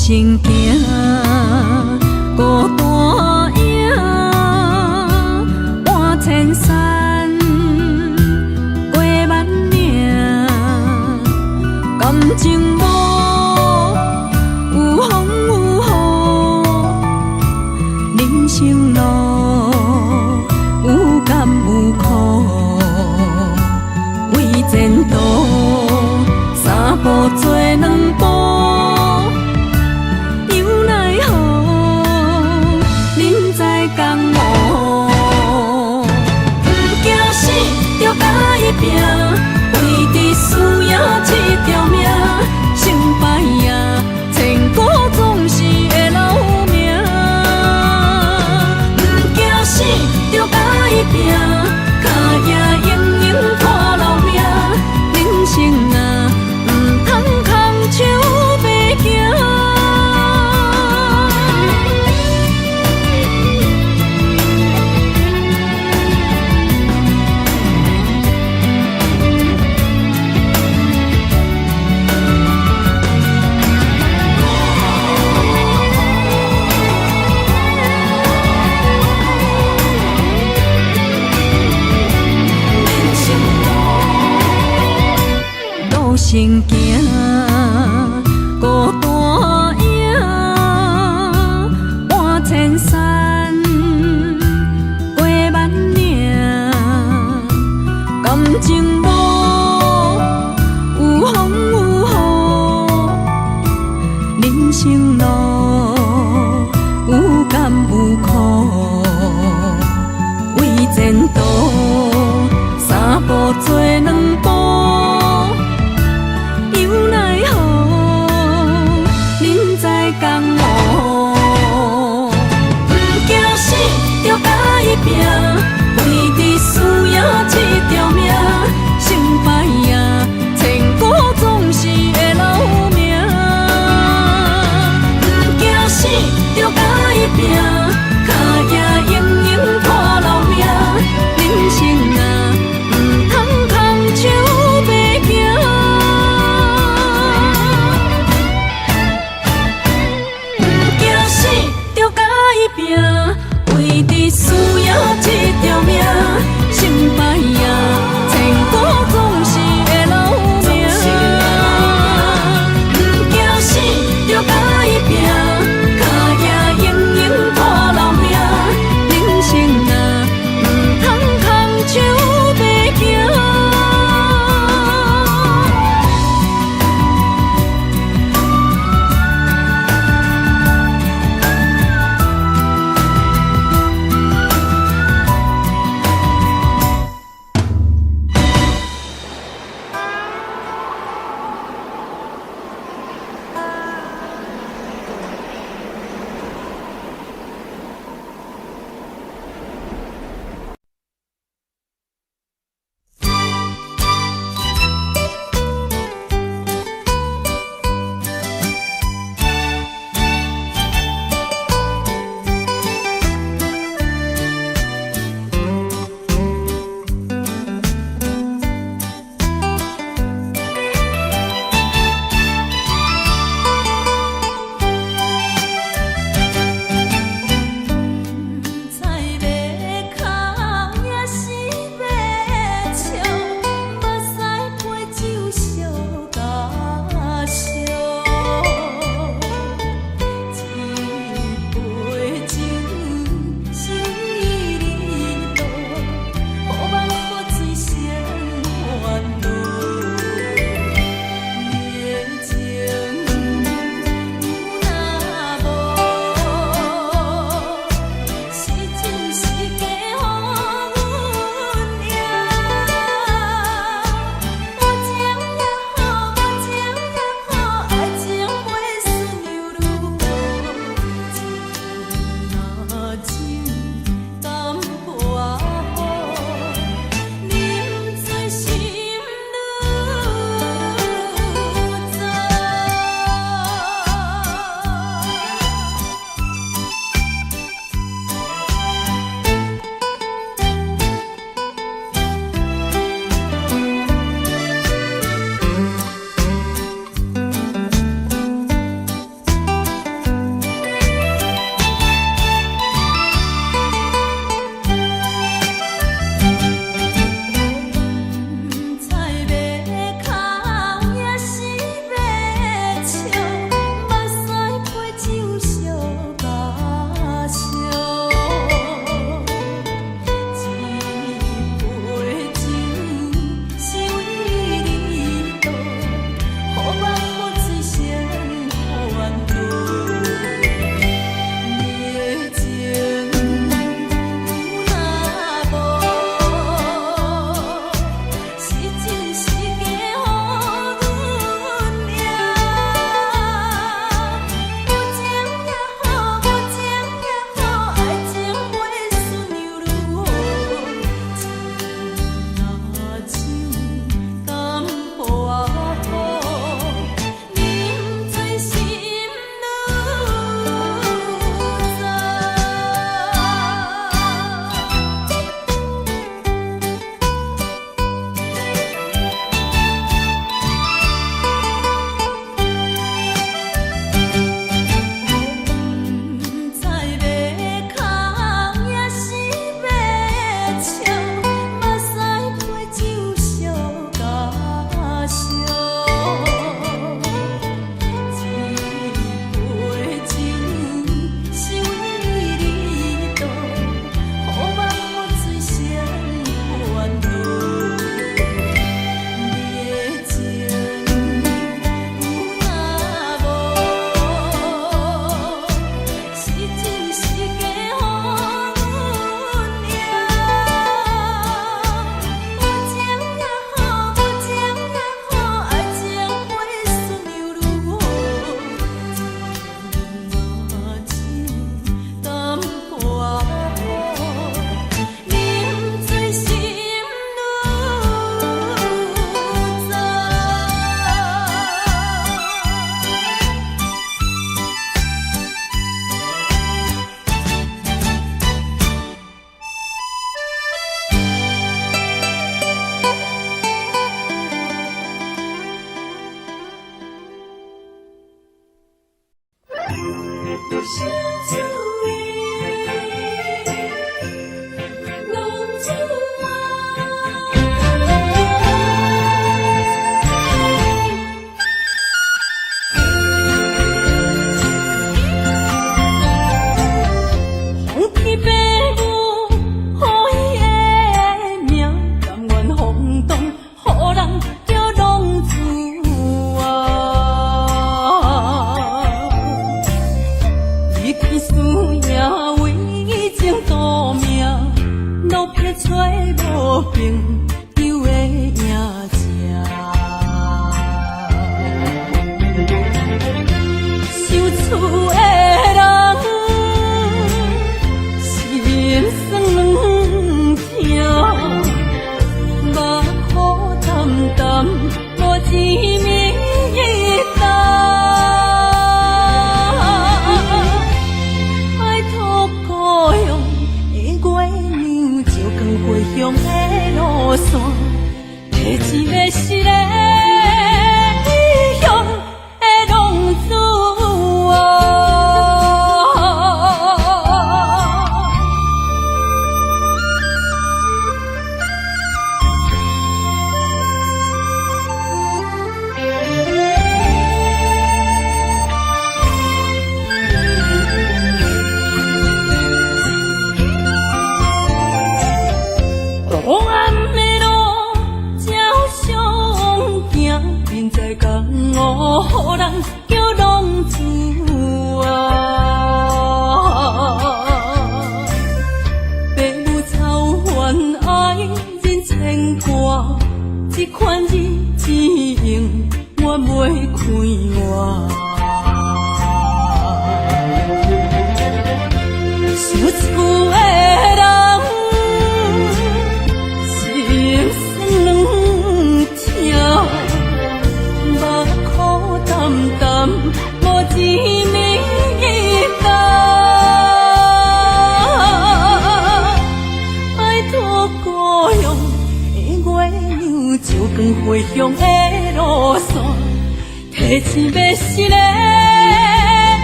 行行，孤单影，半千山，过万岭，感情无有风有雨，人生路有甘有苦，为前途三步做两步。拼，为伫输赢这条命，成败赢，千古总是会留名。不惊死，着甲伊拼，脚也用用拖老命。人生啊，唔通空手白行。行行，孤单影，半千山，过万岭，感情无有风有雨，人生路有甘有苦，为前途三步做两步。有那回乡的路线，提醒要是个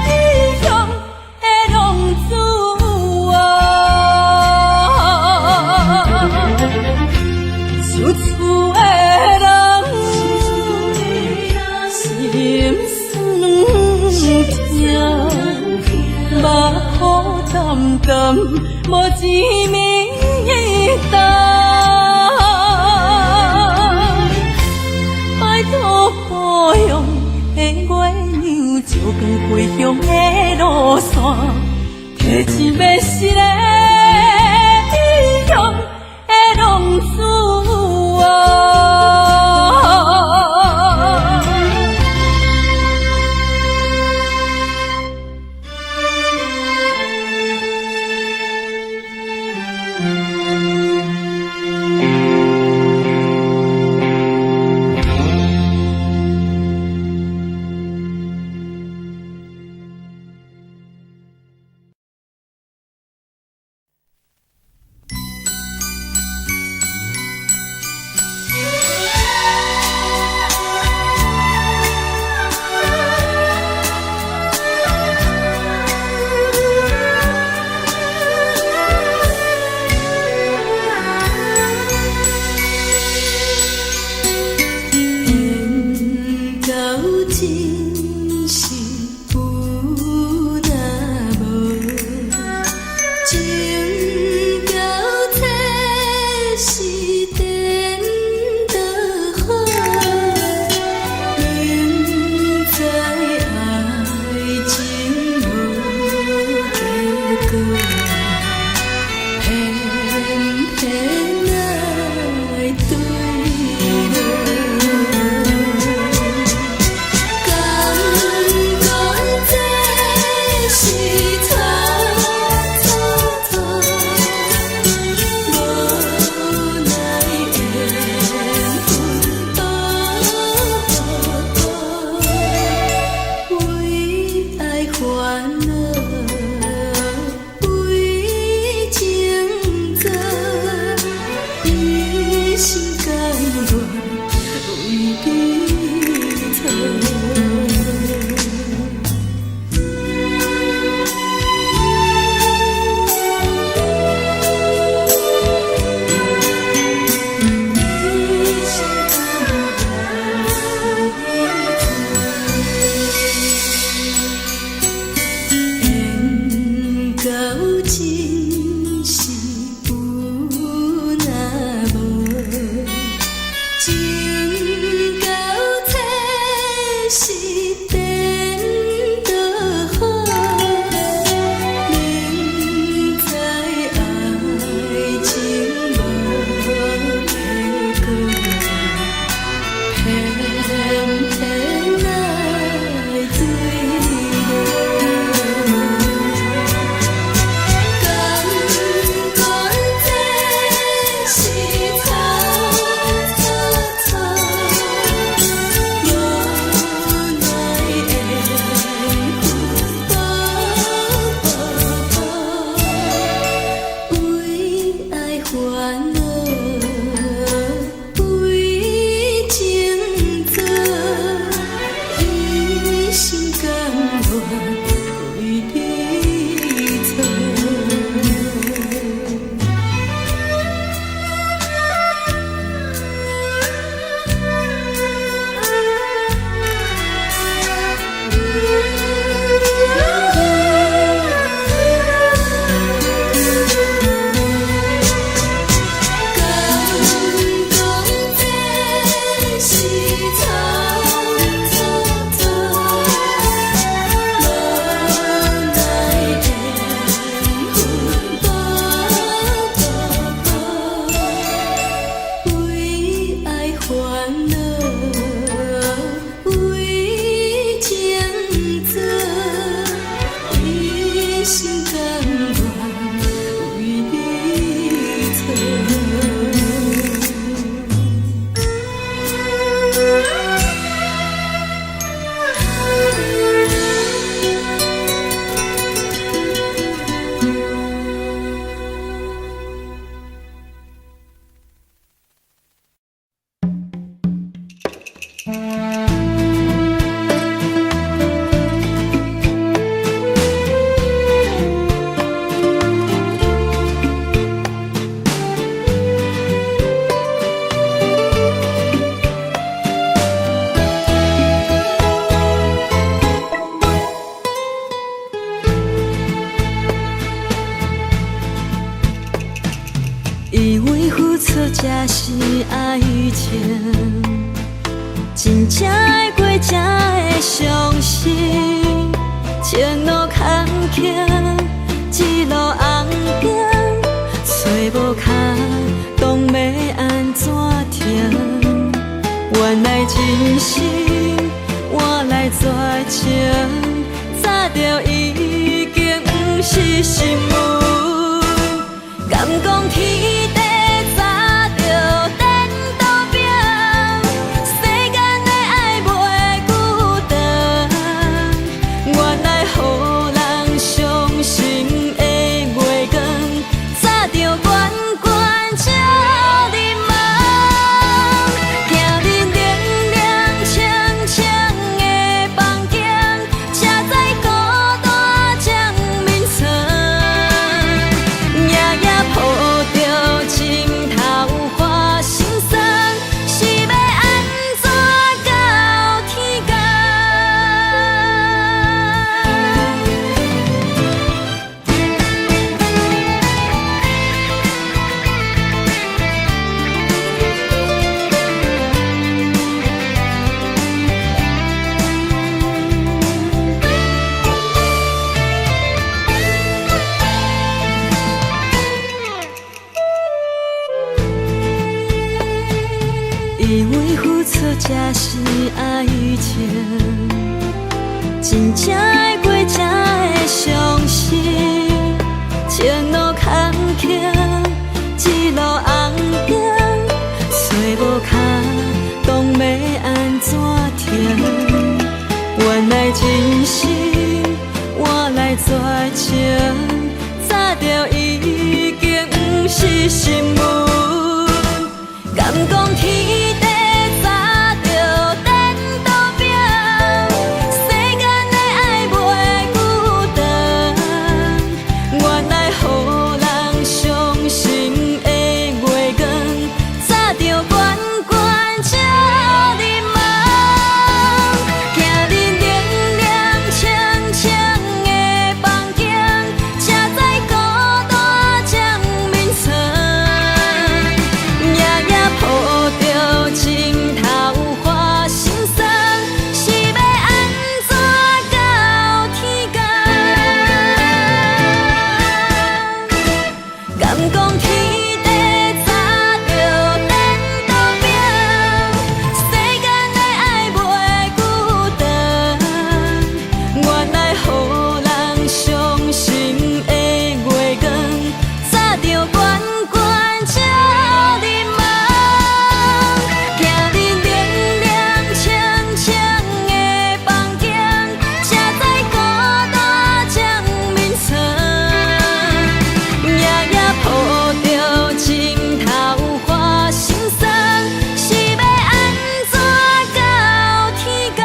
异乡的浪子想厝的人，心酸痛，目眶澹澹，无一面灯。故乡的月亮，照光回乡的路线，提醒要是个异乡的浪子绝情，早就已经不是心门。敢讲天地早就颠倒平，世间的爱袂孤单。原来予人伤心的月光，早就悬悬照你梦。行日凉凉清清的房间，车载孤单将眠床，夜夜抱着情头花心酸，是要安怎到天光？以为付出才是爱情，真正爱过才会相信。前路坎坷，一路红灯，找无脚，当要安怎停？原来真心换来绝情，早就已经不是心门。敢讲天地早就颠倒平，世间的爱袂孤单。原来予人伤心的月光，早就悬悬照你梦。行日凉凉清清的房间，车载孤单将眠床。夜夜抱着情头花心酸，是要安怎到天光？敢讲天地早就颠倒平，世间的爱袂孤单。原来予人伤心的月光，早就悬悬照你梦。行日凉凉清清的房间，车载孤单将眠床。夜夜抱着情头花心酸，是要安怎到天光？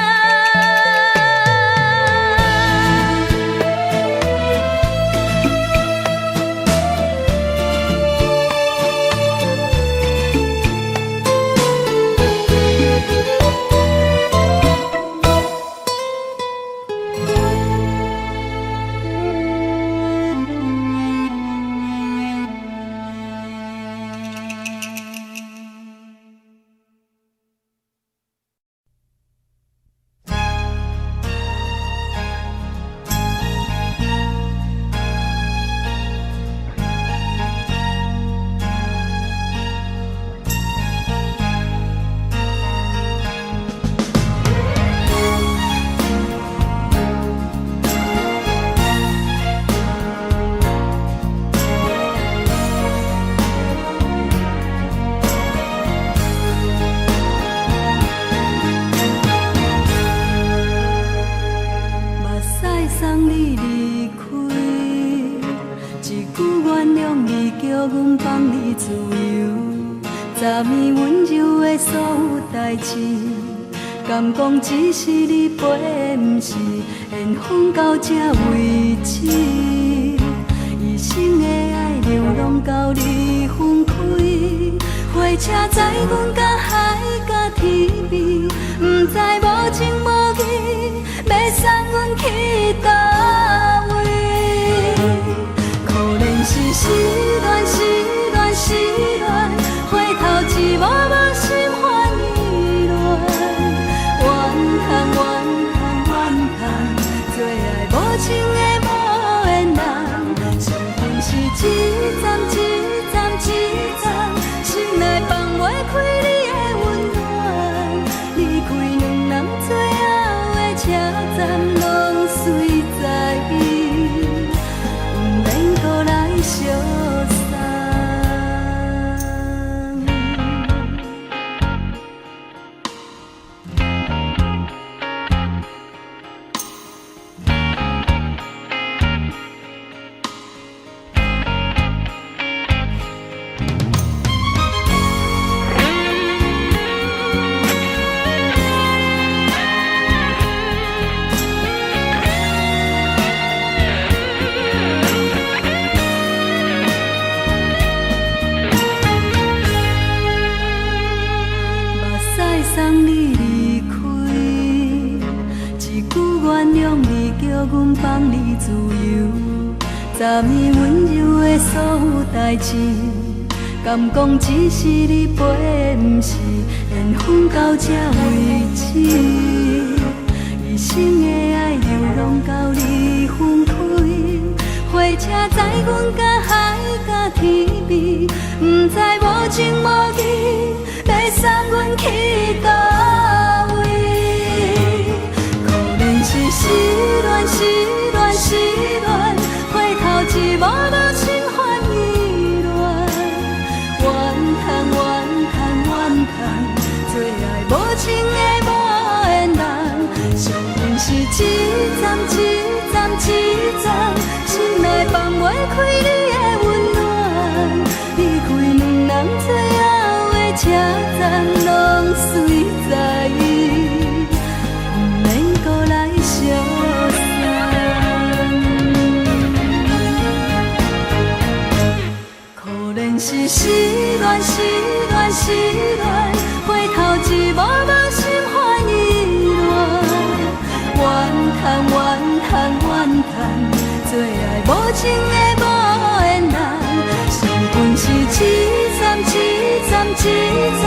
目屎送你离开，一句原谅你，叫阮放你自由。昨暝温柔的所有代志，敢讲只是你陪，不是缘分到这为止。一生的爱流浪到你分开，火车载阮甲海甲天边，不知无情无义，要送阮去倒位？可怜是失恋，失恋，失恋，回头一幕幕心烦意乱，怨叹，怨叹，怨叹，最爱无情的无缘人，相逢是一站一站一站，心内放袂开你的温暖，离开两人做。站拢随在伊，不免搁来相送。送你离开，一句原谅你，叫阮放你自由。昨暝温柔的所有代志，敢讲只是你陪，不是缘分到这为止。一生的爱又拢到你分开，火车载阮甲海甲天边，不知无情无义。要送阮去倒位？可能是失恋，失恋，失恋，回头一幕幕心烦意乱，怨叹，怨叹，怨叹，最爱无情的无缘人。上恨是一站一站一站，心内放袂开你的温暖，离开两人最后的车站拢随在伊，不免搁来相送。可能是失恋，失恋，失恋，回头一幕幕心烦意乱，怨叹，怨叹，怨叹，最爱无情的无缘人。上恨是一站一站一站，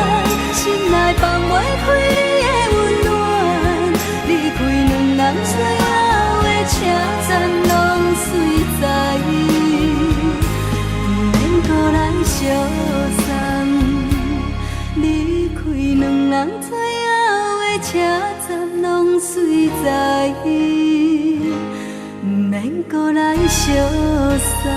心内放袂开你的温暖，离开两人最后的车站拢随在伊，不免搁来相送。离开两人最后的车站拢随在伊，不免搁来相送。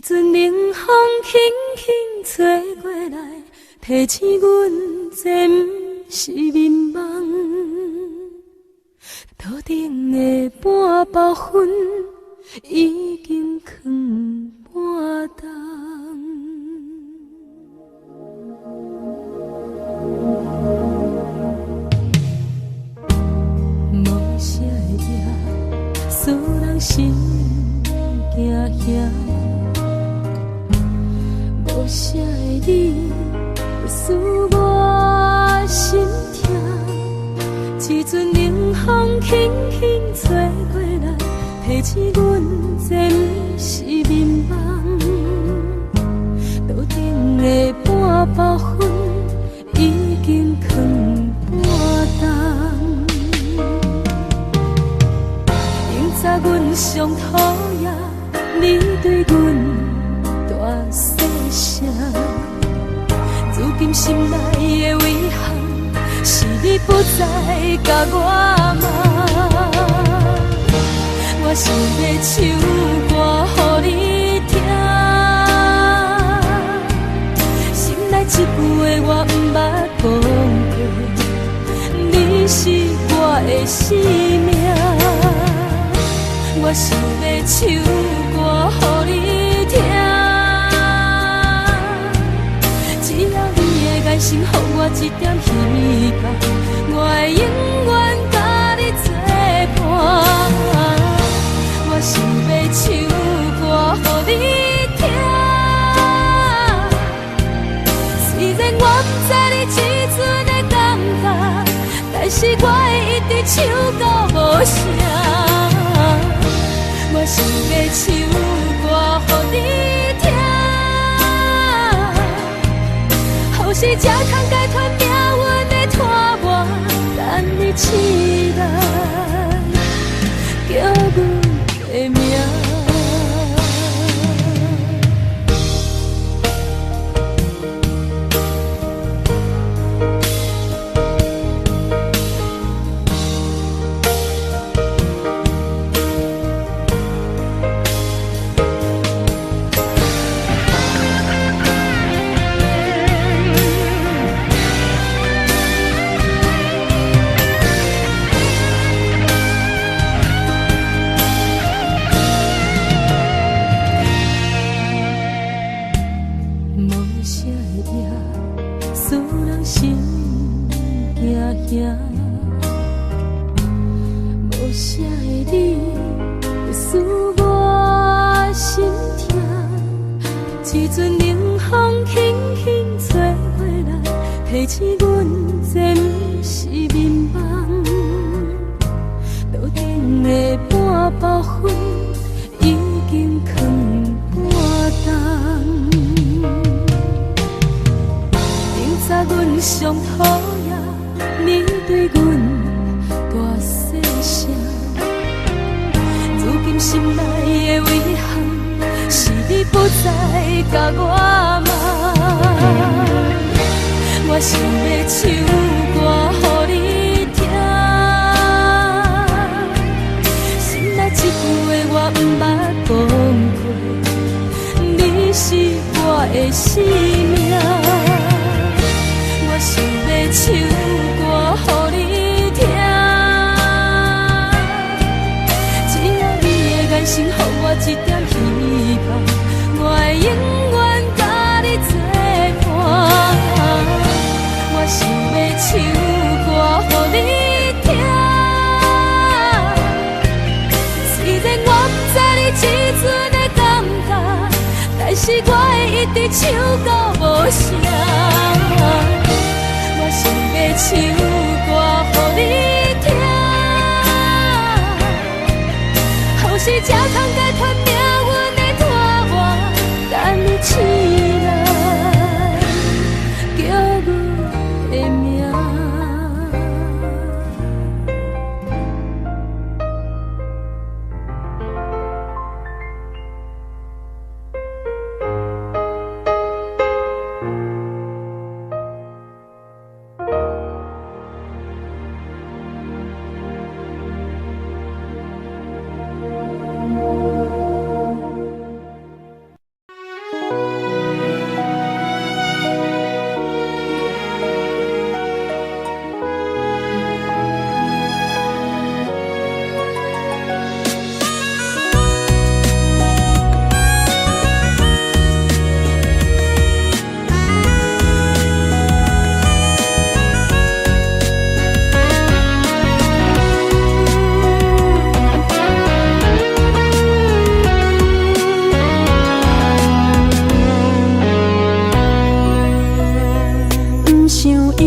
阵冷风轻轻吹过来，提醒阮这不是眠梦。头顶的半包云已经藏半冬。无啥会夜，使人心惊惊。无啥的你，会使我心痛。一阵冷风轻轻吹过来，提醒阮这不是眠梦。头顶的半包云已经藏半冬。明早阮上讨厌你对阮大细声，如今心内的遗憾，是你不再甲我骂。我想要唱歌予你听，心内一句话我不捌讲过，你是我的生命。我想要唱歌予你听，只要你会爱心，予我一点希望，我会永远甲你作伴。我想要唱歌予你听，虽然我不知你这阵的感觉，但是我会一直唱到无声。我想要唱歌予你听，后世才通解脱命运的拖磨，等你起来，叫阮的名。无啥的你，会使我心痛。一阵冷风轻轻吹过来，提醒阮这不是眠梦。头顶的半包云已经藏半冬。明早阮上讨厌你对阮大细声，如今心内的遗憾，是你不再甲我骂。我想要唱歌予你听，心内一句话我不捌讲过，你是我的生命。我想要唱歌予你听，只要你的眼神，予我一点希望，我会永远甲你作伴。我想要唱歌予你听，虽然我不知你这阵的感觉，但是我会一直唱到无声。我想要唱歌予你听，后世才通解脱命运的拖磨，等你起来，叫阮的名。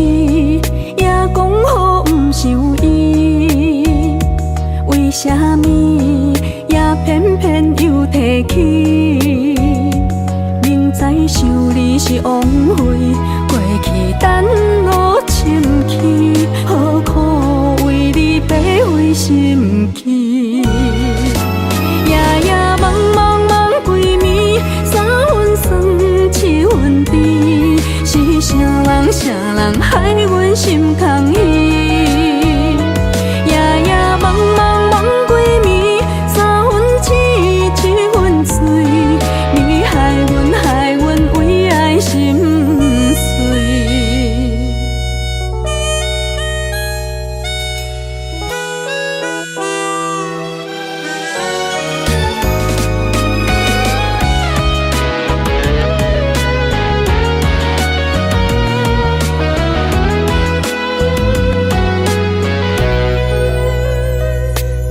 伊，也讲好不是有伊，为什么也偏偏又提起？明知想你是枉费，过去等我深去，何苦为你白费心机？夜夜茫茫茫几暝，三分酸七分甜，是啥人害阮心空虚？夜夜茫茫茫几暝，三分痴七分醉，你害阮为爱心碎。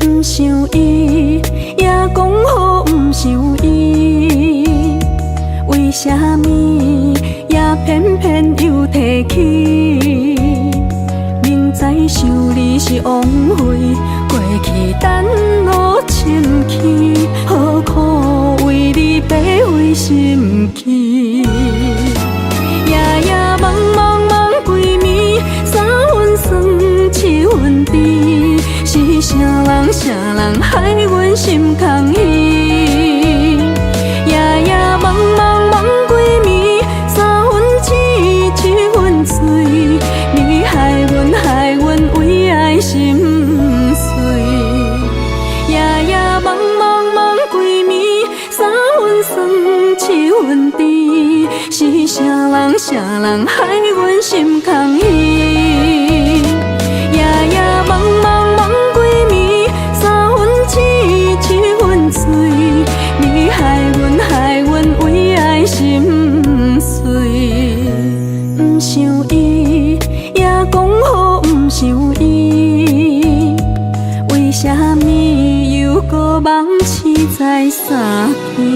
不想伊，也讲好不是有伊，为什么也偏偏又提起？明知想你是枉费，过去等我深去，何苦为你白费心机？夜夜茫茫茫几暝，三分酸七分甜，是啥人害阮心空虚？夜夜茫茫茫几暝，三分痴七分醉，你害阮为爱心碎。夜夜茫茫茫几暝，三分酸七分甜，是啥人害阮心空虚？夜夜茫茫茫几暝，三分痴七分醉，你害阮为爱心碎。不想伊，也讲好不是有伊，为什么又搁忘记在三更？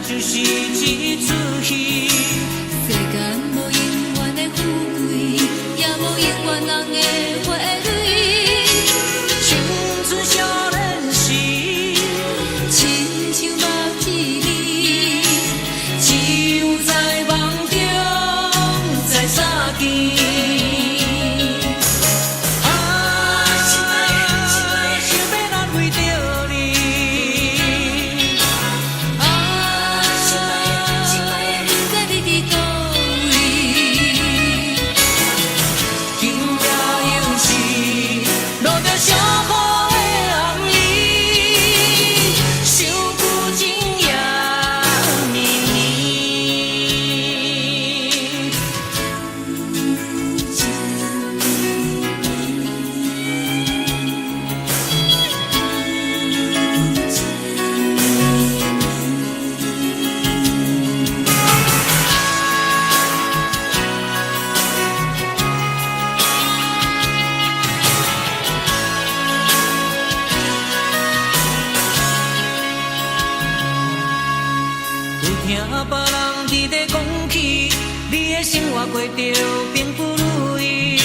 就是一出戏，世间无永远的富贵，也无永远人的花蕊。青春少年时，亲像目睭里，只有在梦中才相见。听别人伫咧讲起，你的生活过着并不如意。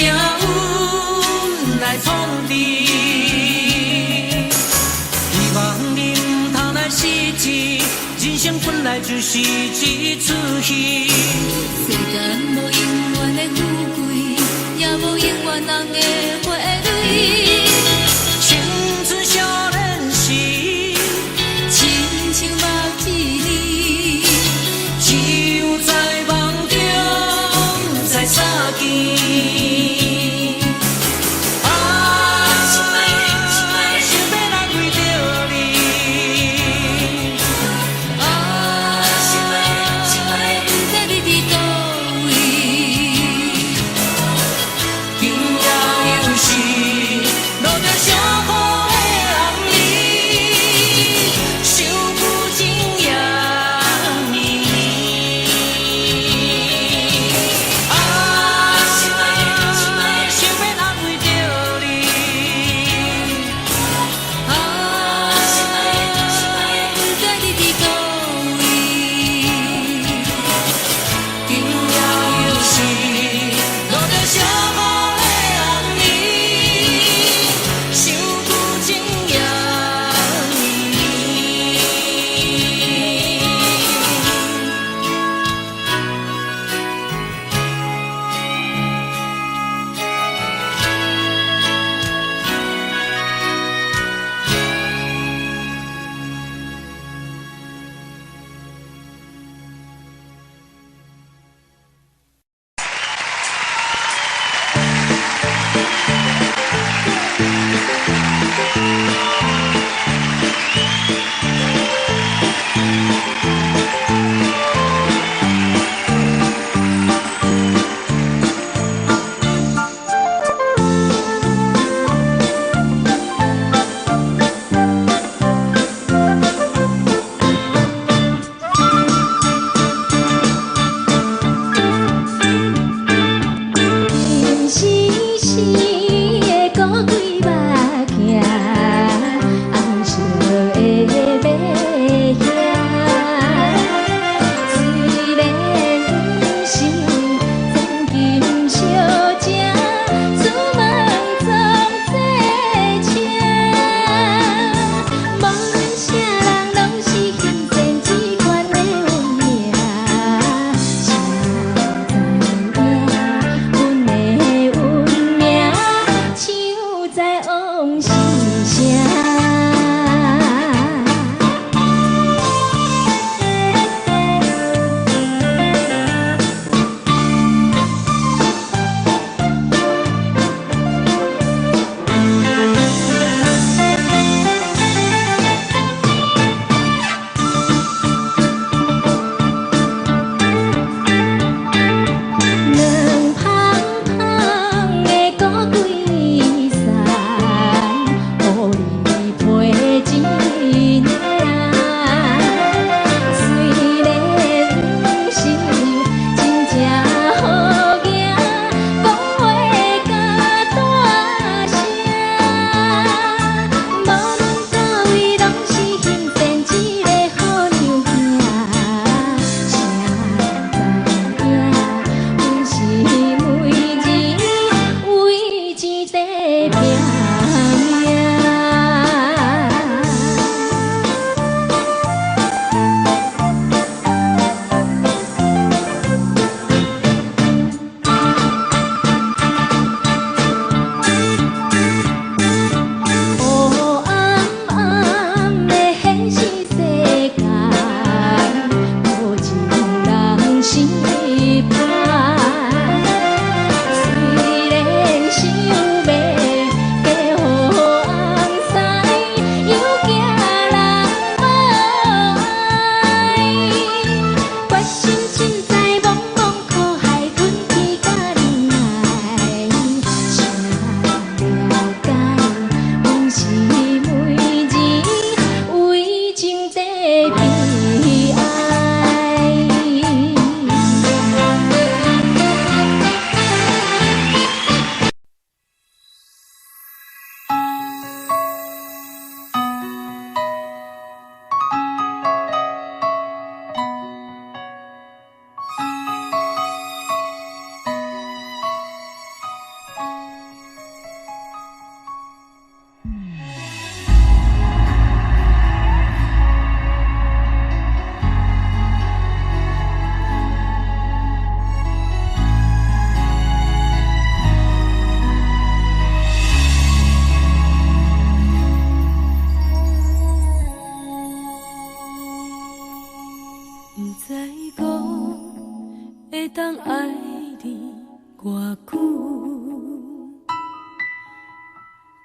命运来创治。希望你唔通来失志，人生本来就是一出戏。世间无永远的富贵，也无永远人的花蕊。青春少年时，亲像目一日，只有在梦中才相见。是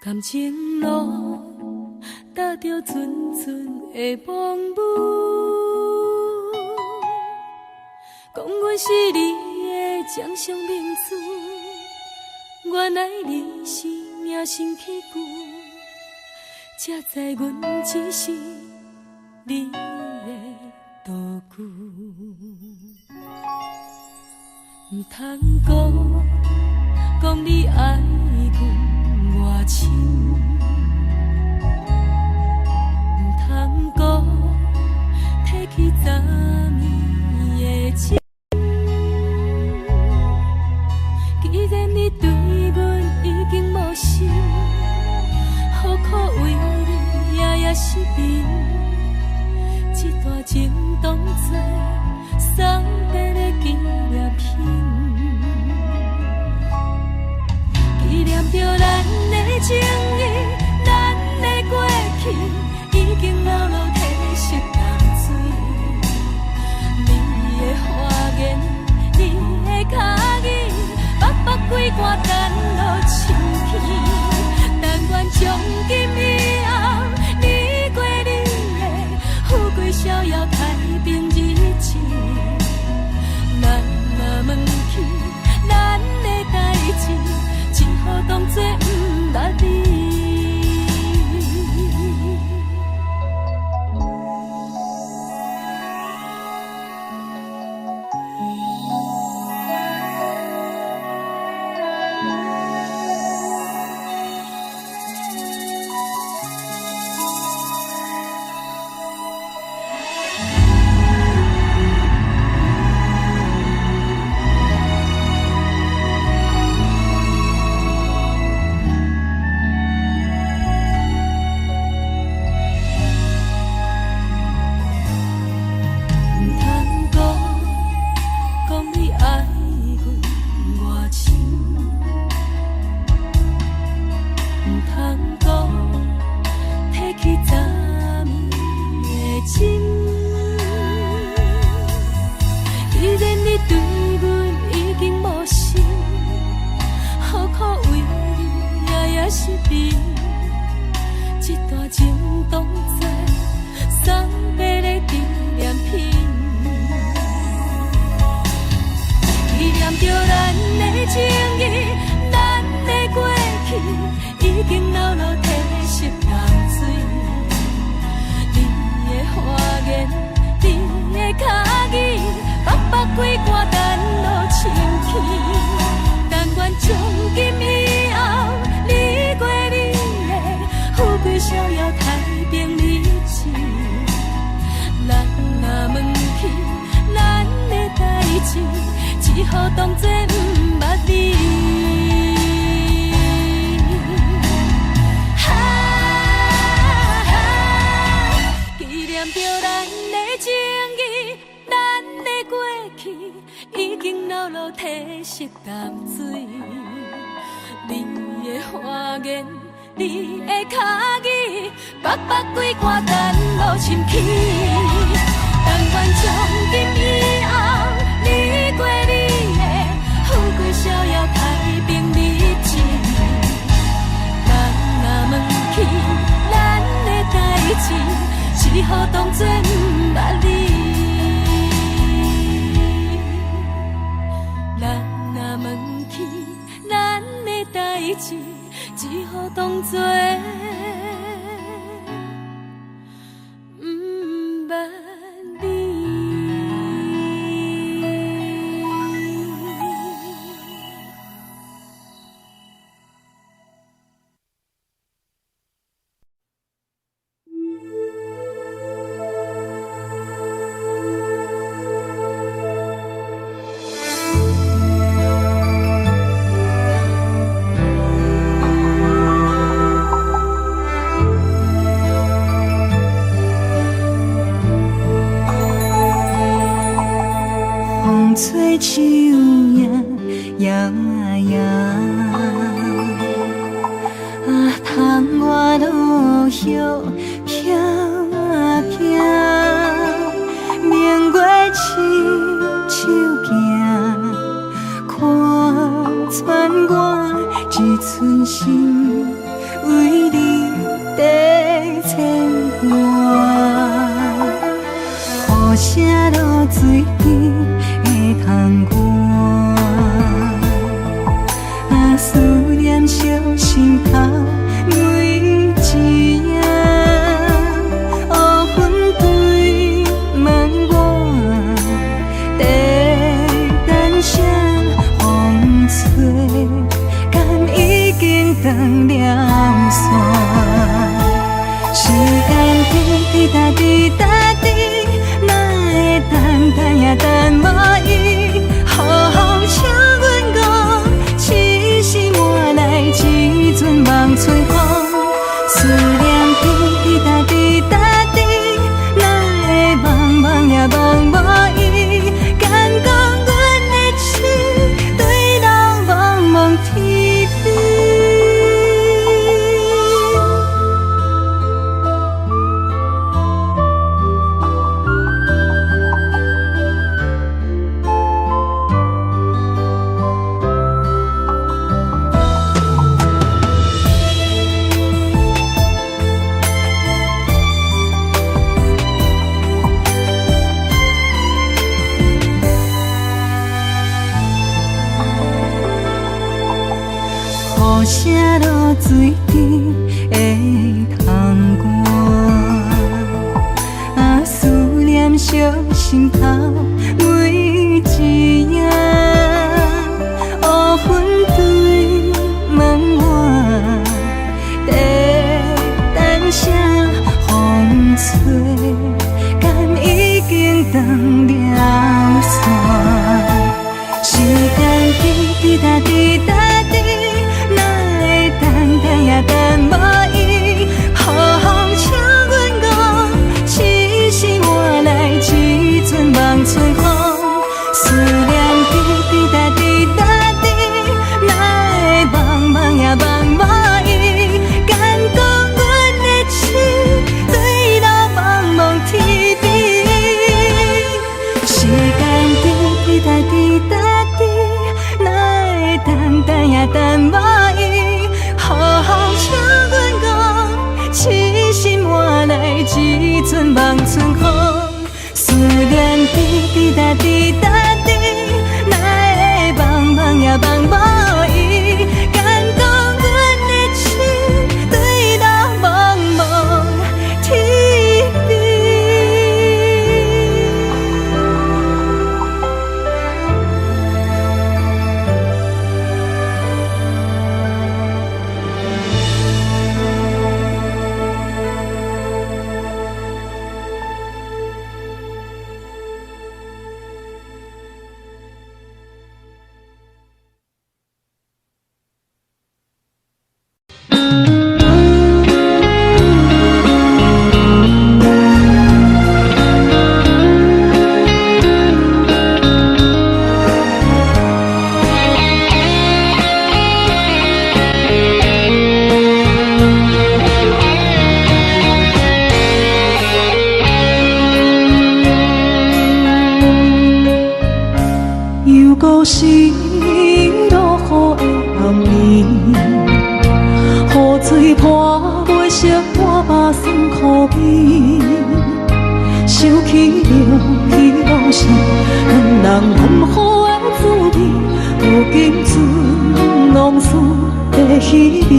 感情路踏着阵阵的风雨，讲阮是你的掌上明珠，原来你是命生起句，才知阮只是你的道具。唔通讲你爱阮偌深，唔通讲提起昨暝的情。既然你对阮已经无心，何苦为你夜夜失眠？这段情当作送别的纪念品。纪念着咱的情谊，咱的过去，已经流落褪色淡水。你的花言，你的脚语，白白几挂等落深去。但愿从今以后，你过你的富贵逍遥太平日子。咱若问起咱的代志，只好当作不捌你。只好当作不捌你。纪念着咱的情谊，咱的过去，已经流落褪色淡水。你的花言，你的脚语，白白几挂等落深去。但愿从今以后，你过你的富贵逍遥太平日子。咱若问起咱的代志，只好当作不捌你。咱若问起咱的代志，只好当作吹树叶摇摇，窗外落叶飘飘，明月亲手行，看穿我一寸心为你在牵挂。雨声落水边会通我，啊思念烧心头每一夜。乌云对问我，在等啥风吹，敢已经断了线。时间滴答滴答滴，哪会等也等无伊？好好请阮讲，痴心换来一阵梦吹风。思念滴答滴答滴，哪会茫茫也茫无伊？敢讲阮的痴，对人茫茫天边。雨声落水边会通我，啊思念烧心头每一夜。乌云对问我，在等啥风吹，敢已经断了线。时间滴答滴答滴，哪会等也等无伊？好好请阮讲，痴心换来一阵梦吹风。思念滴答滴答滴，哪会茫茫也茫无伊？敢讲阮的痴，对人茫茫天边。时间滴答滴答滴，哪会等也等无伊？好好请阮讲，痴心换来一阵梦春风。思念滴答滴答滴，哪会茫茫也茫无伊？敢讲阮的痴，对人茫茫天边。又搁是落雨的暗暝，雨水泼袂湿我目酸苦味，想起着彼往时暖人难好的滋味，如今存往事的稀微，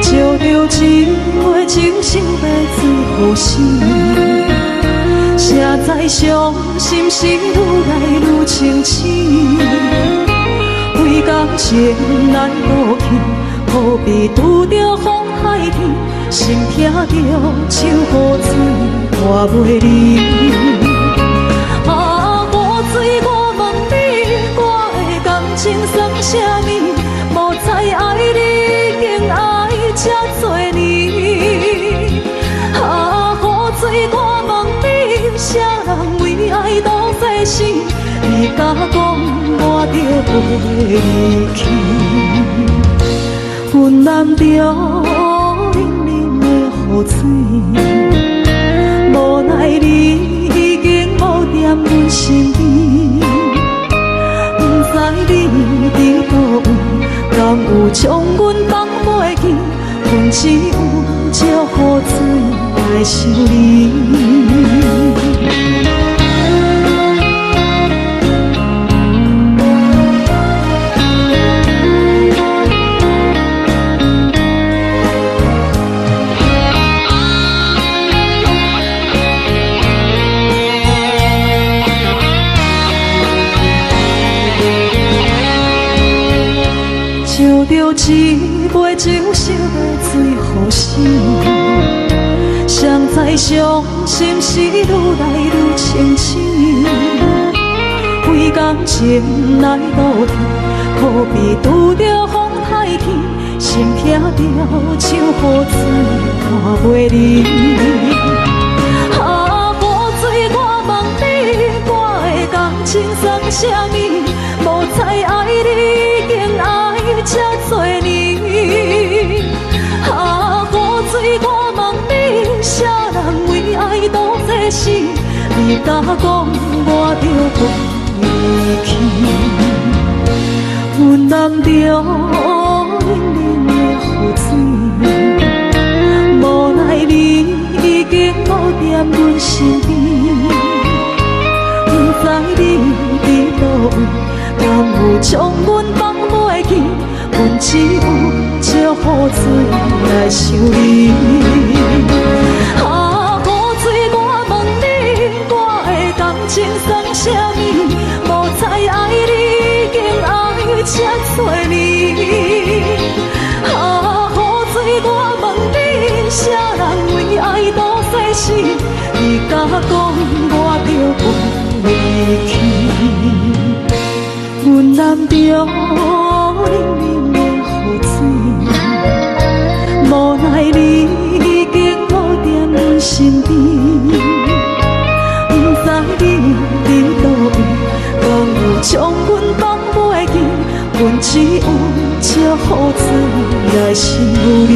照着一月情深要做何事？谁知伤心事愈来愈清醒，为感情难渡去，何必拄着风海天？心痛着手雨水换袂离。啊，雨水，我问你，我的感情算啥物？无知爱你，竟爱这多年。啊，雨水，我问你，啥人为爱都在死？你甲讲我着袂离去，阮淋着冷冷的雨水，无奈你已经无踮阮身边，不知你伫倒位，敢有将阮放？袂记，阮只有借雨水来想你。烧着一杯酒，烧要醉予醒。谁知伤心事愈来愈清醒。几工前来倒去，可比拄着风太起，心痛着像雨水看袂离。啊，雨水，我问你，我的感情算啥物？无再爱你，已经爱这多年。啊，雨水，我问你，啥人为爱赌这死？你甲讲我着离去，阮淋着冷冷的雨水，无奈你已经无踮阮身边，不知你伫倒位。敢有将阮放袂记？阮只有借雨水来想你。啊，雨水，我问你，我的感情算啥物？无再爱你，已经爱这多年。啊，雨水，我问你，啥人为爱赌世事？你甲讲我着离去。阮淋着冷冷的雨水，无奈你已经无踮阮身边，不知你伫倒位，敢有将阮放袂记？阮只有借雨水来想你。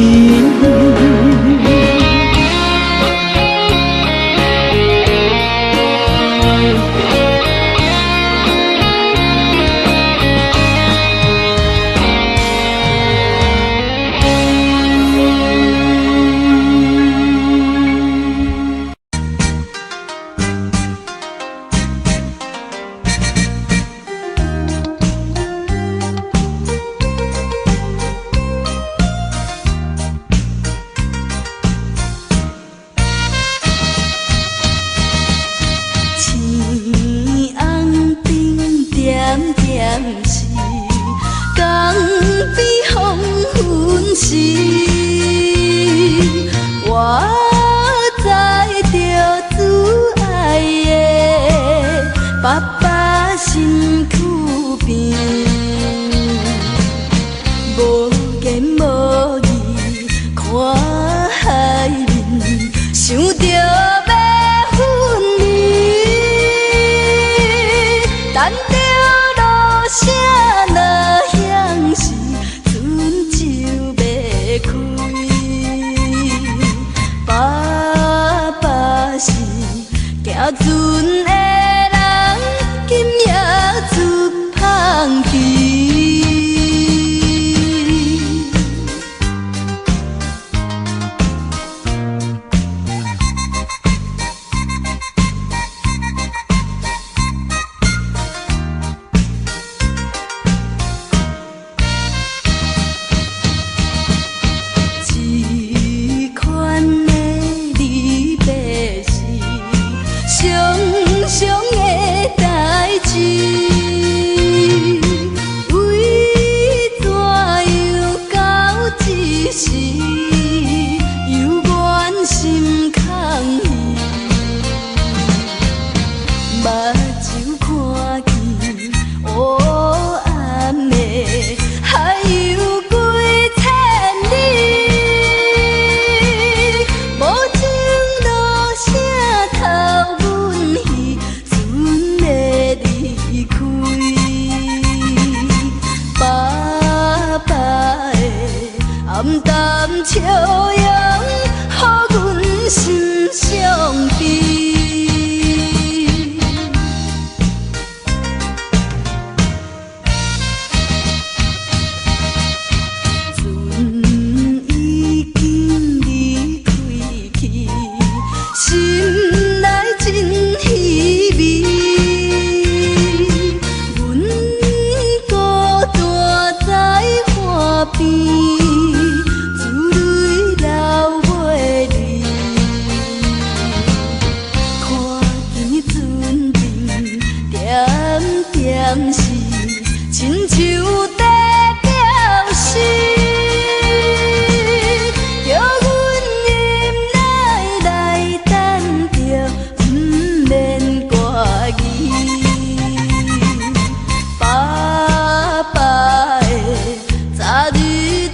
边，珠泪流袂离。看见船阵点点是亲像在表示，叫阮忍耐来等着，不免挂意。爸爸的早日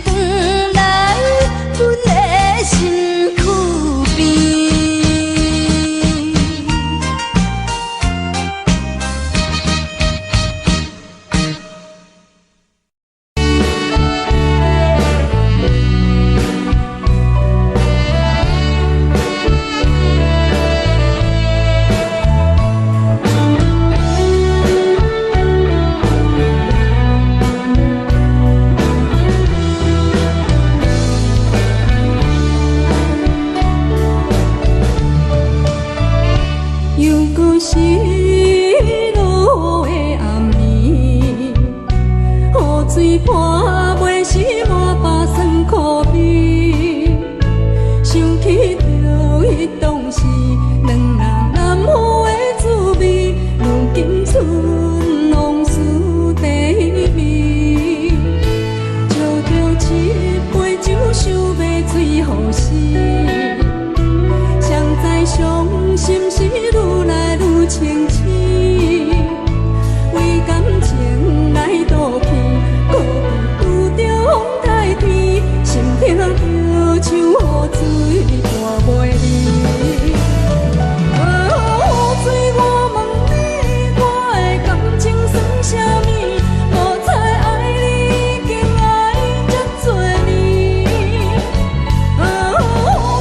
转来阮的身躯边。又搁是落的暗暝，雨水泼袂湿满巴酸苦味。想起着迄当时两人难好的滋味，如今春往事第一味。招着一杯酒，想要醉予死。谁知伤心事愈来愈清醒，为感情来赌气，可比拄着风台天，心痛着像雨水大袂离。水我问你，我的感情算啥物？无彩爱你已经爱这多年。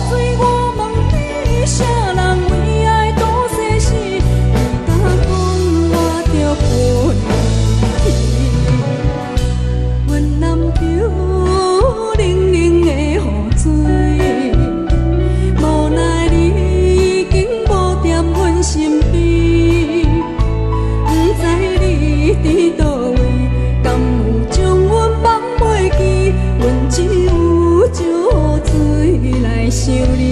水我问你，啥人为爱赌生死？你敢讲我着陪你去？阮南漂冷冷的雨水，无奈你已经无�49阮身边。不知你伫倒位，敢有将阮放袂记？阮只有借雨水来想你。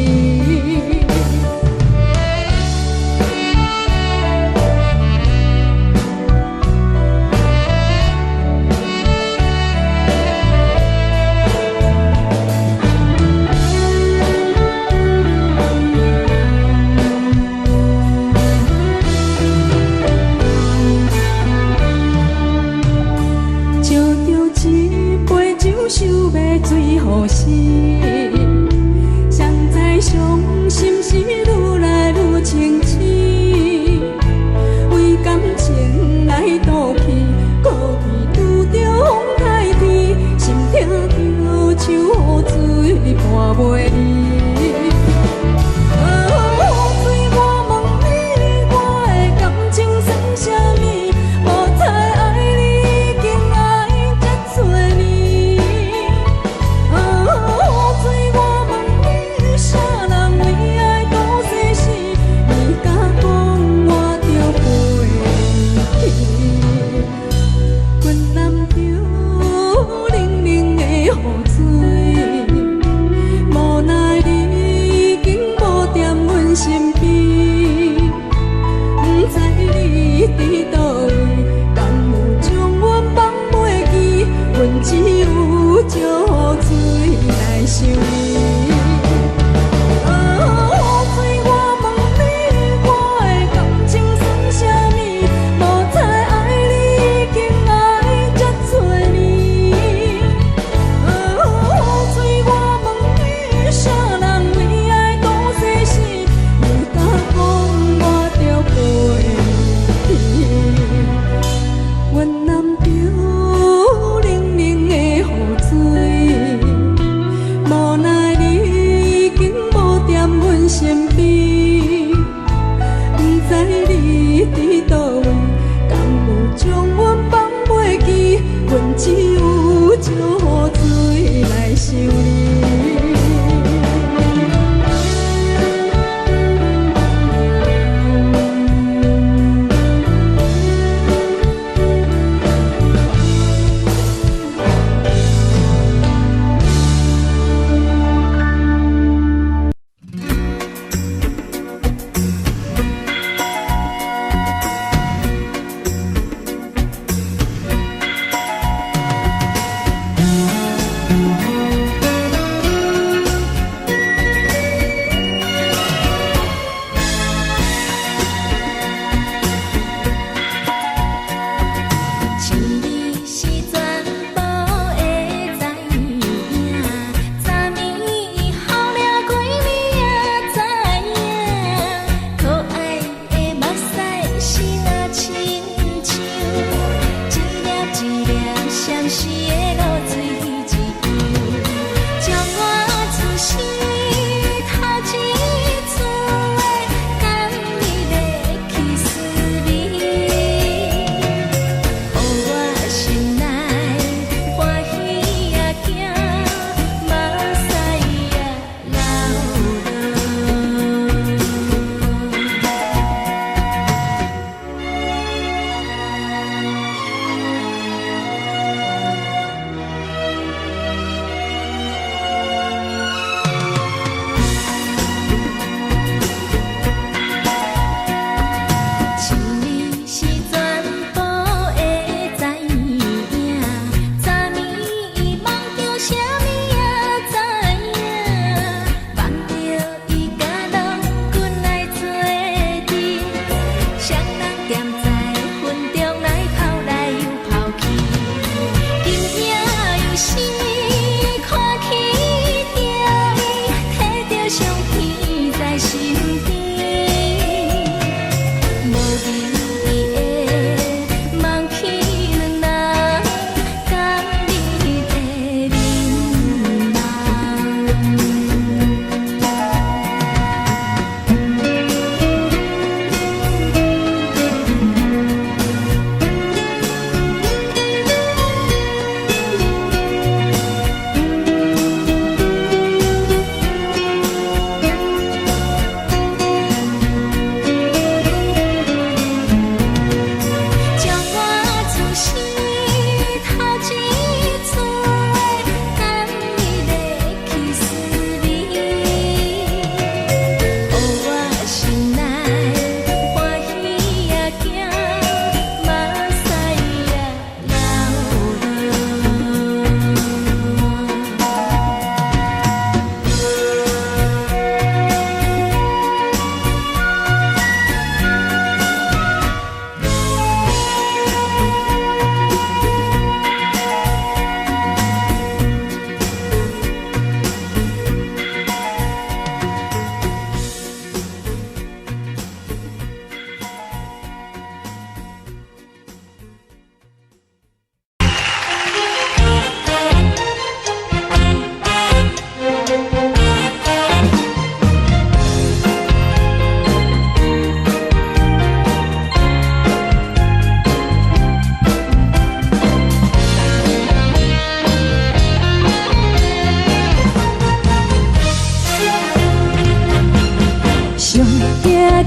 招着一杯酒，想要醉予死。谁知伤心事愈来愈清醒，为感情来赌气，可比拄着风台天，心痛着像雨水大袂离。水我问你，我的感情算啥物？无彩爱你已经爱这多年。水我问你，啥人为爱赌生死？你敢讲我着陪你去？阮南漂冷冷的雨水，无奈啥物也知影，望着伊甲郎君来做阵，双人踮在云中来跑来又跑去，今夜有心看起着伊，摕着相片在身边。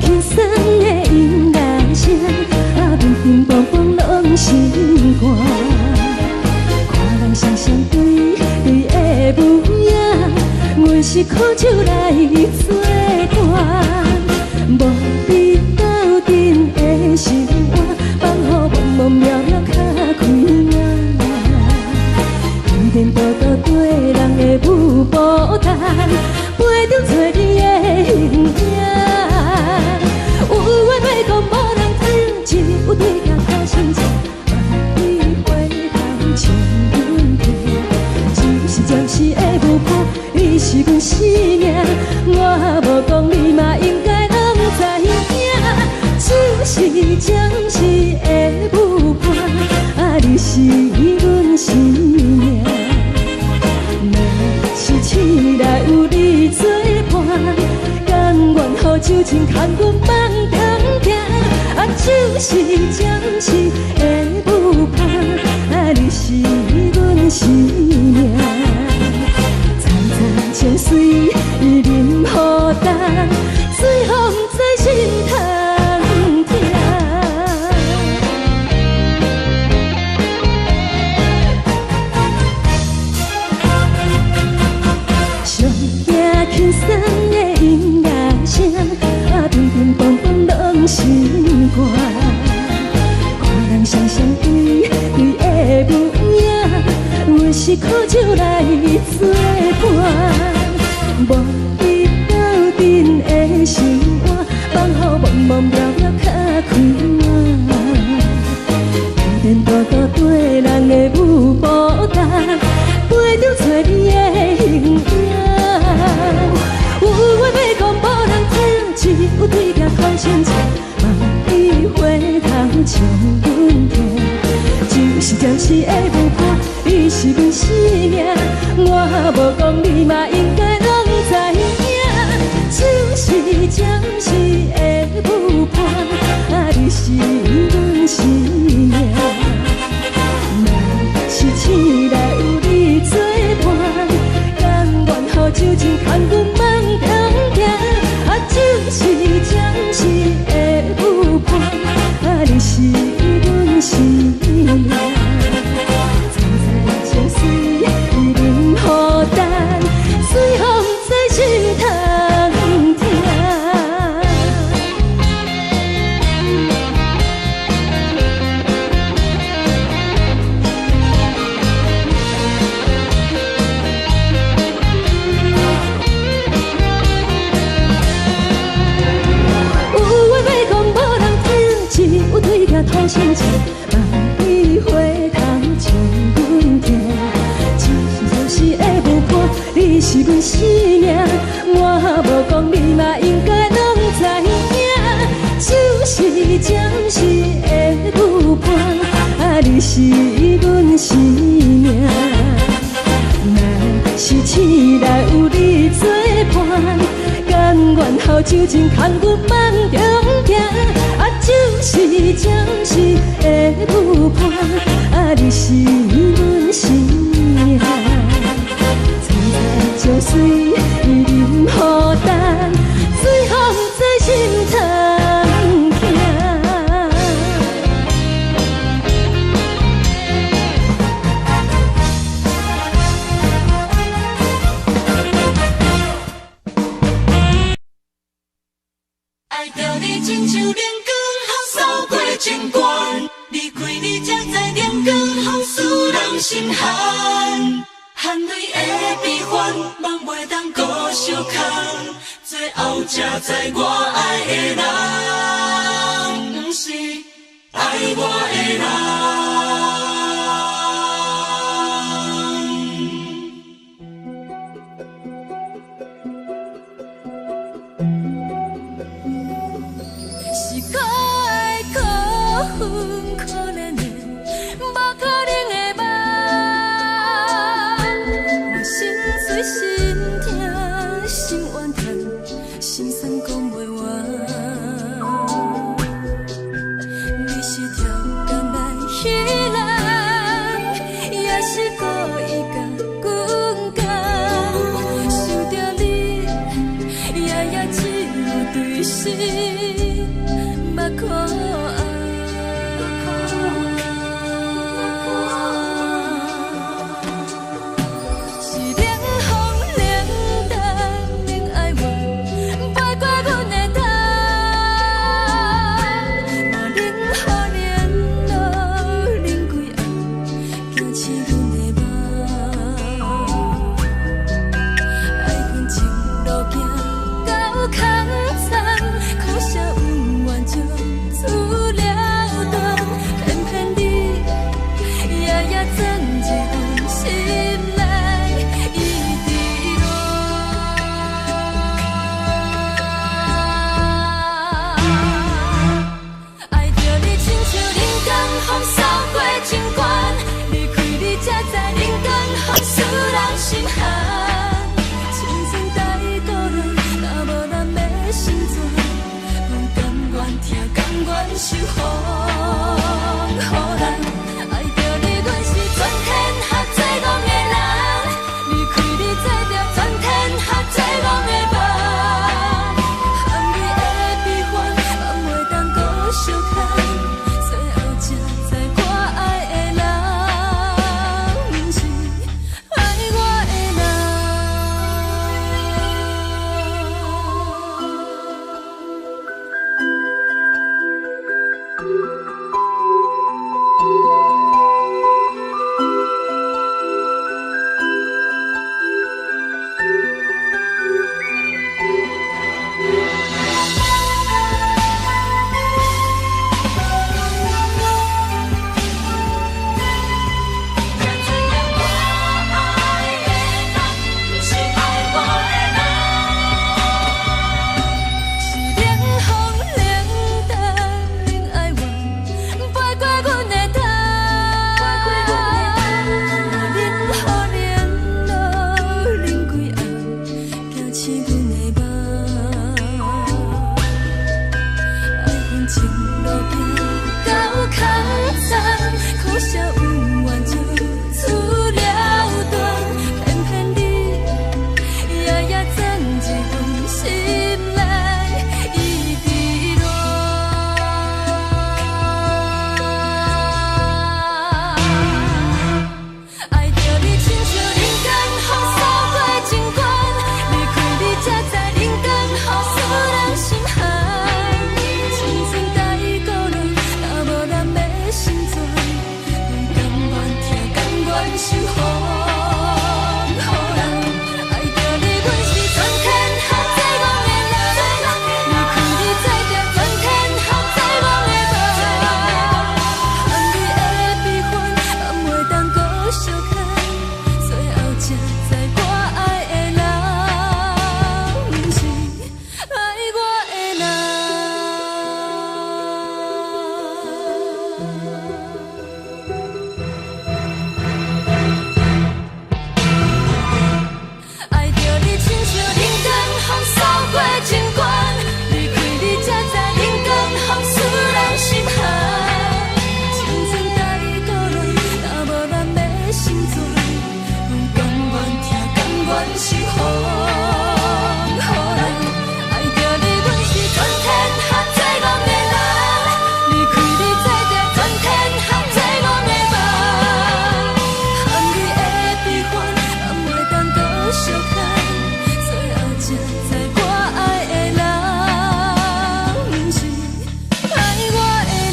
轻松的音乐声，乒乒乓乓拢心肝。看人双双对对的模样，阮是苦酒来作伴。无你斗阵的生活，放予茫茫渺渺较开眼。颠颠倒倒对人的舞步弹，陪着做你的形影。有话要讲，无人听，只有对镜靠心情，万里回头唱阮听。就是暂时的舞伴，你是阮生命，我无讲你嘛应该拢知影。就是暂时的舞伴，你是阮生命。若是醒来有你作伴，甘愿予酒精牵阮放通行，就是暂时的舞伴，你是阮生命。层层情水任何担，随风在心头听。上听轻松的音乐声，乒乒乓乓拢心肝。看人双双对对的模样，阮是苦酒来作伴。无你斗阵的生活，放予茫茫渺渺较开眼。颠颠倒倒对人的舞步弹，陪着做你的形影。有话要讲，无人听，只有对镜看心情，望你回头唱阮听。就是暂时的舞伴，你是阮生命，我无讲你嘛应该拢知影。就是暂时的舞伴，你是阮生命。若是醒来有你作伴，甘愿予酒精牵阮放通行。就是暂时的舞伴，你是阮生命。层层情水任何担。你是阮生命，我无讲你嘛应该拢知影，就是暂时的舞伴，你是阮生命。若是醒来有你作伴，甘愿后酒精牵阮梦中行，就是暂时的舞伴，你是阮生命。曾在酒水伊啉予等，最后在心头行。爱着你亲像亮光，风扫过情关。离开你，才知亮光风使人心寒。含泪的悲欢，望袂当搁相牵。最后才知我爱的人，不是爱我的人。是可爱可恨可怜的，无可能的梦。我心碎心痛心怨叹，心酸讲袂完。你是条工来彼人，也是故意甲阮讲，想着你，夜夜只有对视。目看爱，是冷风冷淡冷爱我，飞过阮的头，嘛冷雨冷落冷几暗，惊醒阮的梦。爱阮情路行到空残，苦涩有怨就。全是风，予人爱着你，阮是全天下最憨的人。离开你做着全天下最憨的梦，含你的悲欢，也袂当搁相牵。最后才知我爱的人，不是爱我的月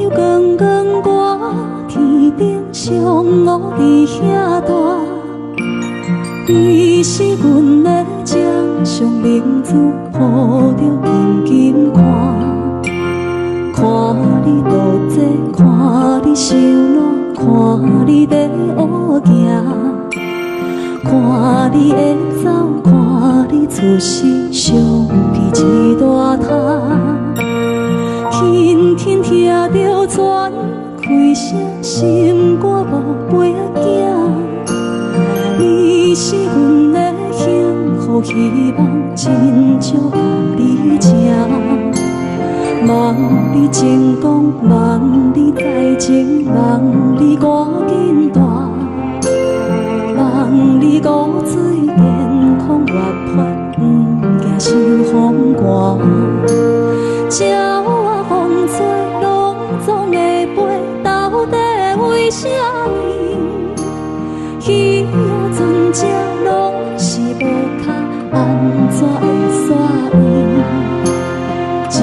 亮光光挂，天顶上乌伫遐大。你是阮的掌上明珠，抱着紧紧看。看你独坐，看你受难，看你在乌行，看你会走，看你出世，相片一大摊。轻轻听着船开声，心肝无飞仔行。你是阮的幸福希望，真少甲你争。望你成功，望你再情，望你赶紧大，望你骨髓健康活泼，不惊受风寒。鸟仔风吹，拢总会飞，到底为什么？鱼仔船只拢是无脚，安怎会煞位？一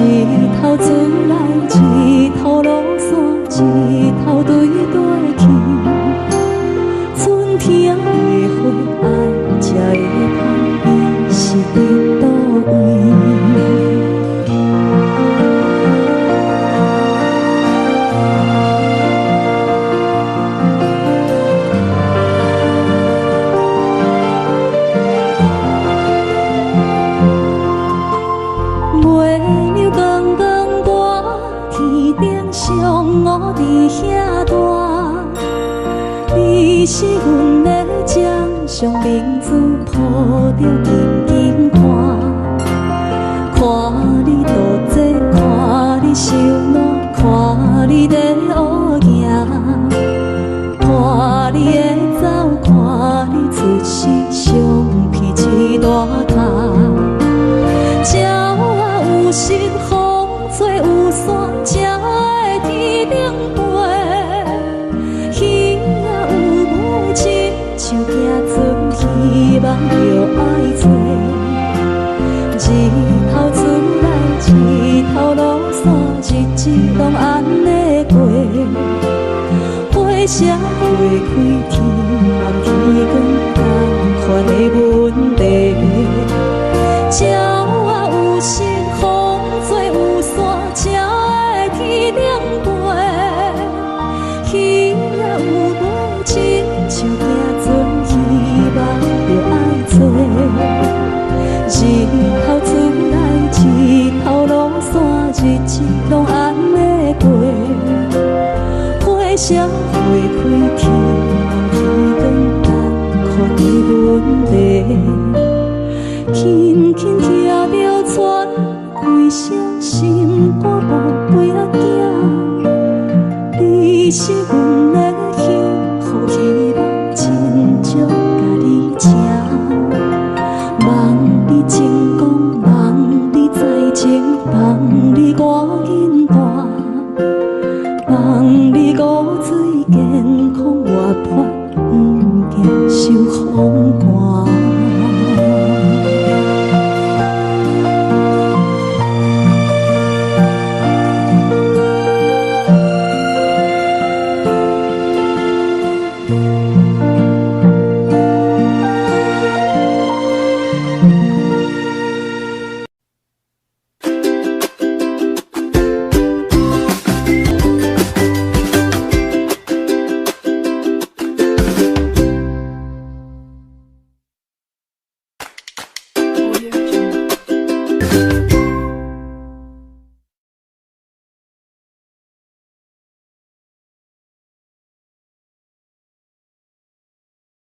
头船来，一头落山，一头对对去。春天的花爱吃的香，伊是伫倒位？月亮光光挂，天顶上乌伫遐大。你是阮的掌上明珠，抱着紧紧看。看你独坐，看你受难，看你在乌行，看你会走，看你出世，相片一大摊。有时风吹有伞，才会天顶飞。鱼仔有尾，亲像行船，希望着爱做。一头船来，一头落山，日子拢安尼过。花谢花开，天暗天光，同款的问题。鸟仔有时风吹有伞，才会天顶飞。鱼仔有尾，亲像行船，希望着爱做。一头船来，一头落山，日子拢安尼过。花谢花开，天暗天光，同款的问题。轻轻听着船开声，心肝无飞仔行。你是阮的幸福希望，真少甲你争。望你成功，望你再情，望你赶紧大，望你骨髓健康活泼，不惊受风寒。